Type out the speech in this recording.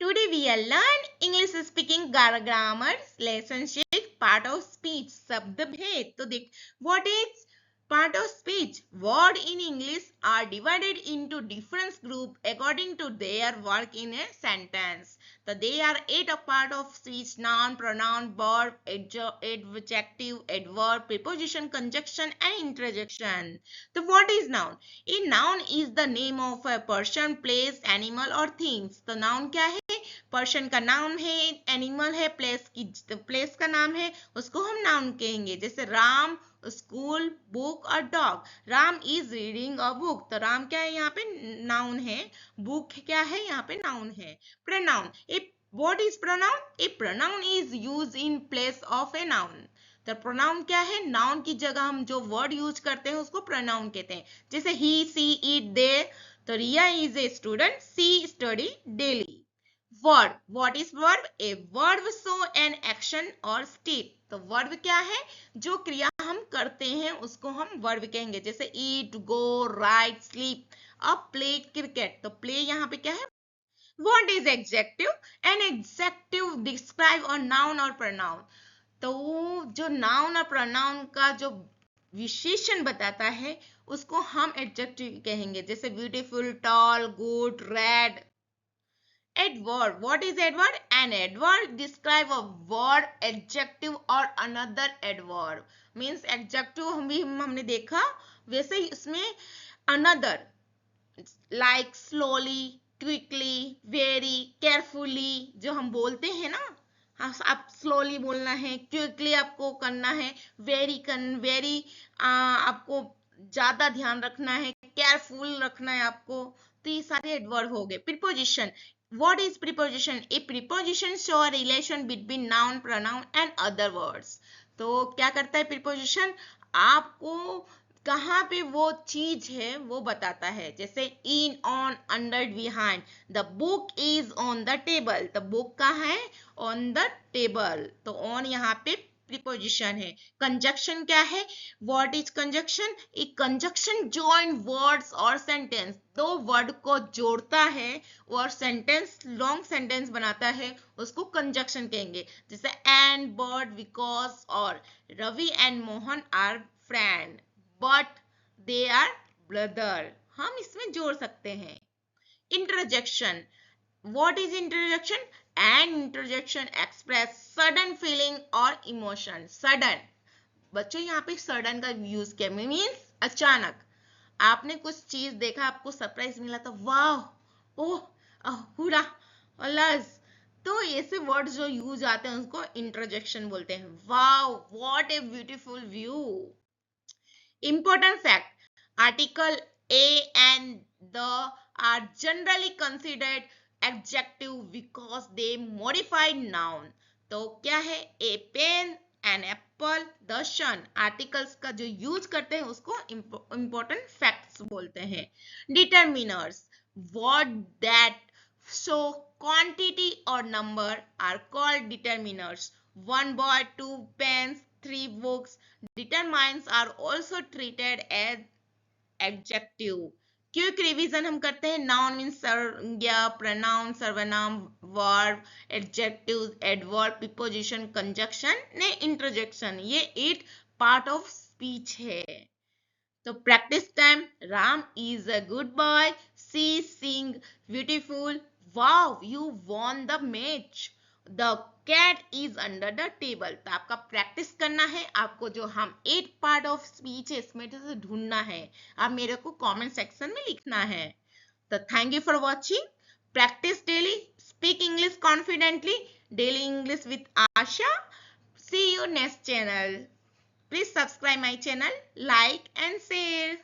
Today we will learn English speaking grammar lesson 6 part of speech शब्द भेद. तो देख what is part of speech? Word in English are divided into different group according to their work in a sentence. So they are 8 a part of speech: noun, pronoun, verb, adjective, adverb, preposition, conjunction and interjection. So what is noun? A noun is the name of a person, place, animal or things. तो noun क्या है? Person का नाम है, animal है, place का नाम है, उसको हम नाउन कहेंगे. जैसे राम, स्कूल, बुक और dog. Ram is reading a book. तो राम क्या है? यहाँ पे नाउन है. बुक क्या है? यहाँ पे नाउन है. Pronoun. What is pronoun? A pronoun is used in place of a noun. तो प्रोनाउन क्या है? नाउन की जगह हम जो वर्ड यूज करते हैं उसको प्रोनाउन कहते हैं. जैसे ही, सी, इट, दे. तो Riya is a student, she study daily. Verb. What is verb? A verb show an action और स्टेट. तो वर्ब क्या है? जो क्रिया हम करते हैं उसको हम वर्ब कहेंगे. जैसे ईट, गो, राइट, स्लीप. अब प्ले क्रिकेट. तो प्ले यहाँ पे क्या है? What is adjective? An adjective describe a noun or pronoun. तो जो noun और pronoun का जो विशेषण बताता है उसको हम adjective कहेंगे. जैसे beautiful, tall, good, red. Adverb. What is adverb? An adverb describe a word, adjective or another adverb. Means adjective हमने देखा, वैसे ही इसमें another like slowly, quickly, very, carefully जो हम बोलते हैं ना. आप स्लोली बोलना है, क्विकली आपको करना है, वेरी आपको ज्यादा ध्यान रखना है, केयरफुल रखना है आपको. तो ये सारे एडवर्ब हो गए. Preposition. What is preposition? A preposition show a relation between noun, pronoun and other words. तो क्या करता है प्रीपोजिशन? आपको कहाँ पे वो चीज है वो बताता है. जैसे in, on, under, behind. The book is on the table. The book कहाँ है? On the table. तो ऑन यहाँ पे प्रीपोजिशन है. कंजक्शन क्या है? What is conjunction? एक कंजक्शन जॉइन वर्ड्स और सेंटेंस. दो वर्ड को जोड़ता है और सेंटेंस, लॉन्ग सेंटेंस बनाता है, उसको कंजक्शन कहेंगे. जैसे एंड, बट, बिकॉज और Ravi and Mohan are friend but they are brother. हम इसमें जोड़ सकते हैं. Interjection. What is interjection? An interjection express sudden feeling or emotion. Sudden. बच्चों यहाँ पे sudden का यूज किया मीन्स अचानक. आपने कुछ चीज देखा, आपको सरप्राइज मिला तो वाह, ओह, हुरा, अलस. तो ऐसे वर्ड्स जो यूज आते हैं उसको इंटरजेक्शन बोलते हैं. वाह, what a beautiful view. Important fact. Article A and the are generally considered adjective because they modify noun. तो क्या है? A pen, an apple, the sun. Articles का जो यूज करते हैं उसको important facts बोलते हैं. Determiners. Word that show quantity or number are called determiners. One boy, two pens, three books. Determinants are also treated as adjective. Quick revision हम करते हैं. नाउन मीन्स संज्ञा, प्रोनाउन, सर्वनाम, verb, adjective, adverb, preposition, conjunction ने interjection. ये 8 part of speech है. तो practice time. Ram is a good boy. She sing beautiful. Wow, you won the match. The cat is under the table. तो आपका practice करना है. आपको जो हम 8 पार्ट ऑफ स्पीच है इसमें से ढूंढना है. आप मेरे को कमेंट सेक्शन में लिखना है. तो thank you for watching. Practice daily. Speak English confidently. Daily English with Asha. See you next channel. Please subscribe my channel, like and share.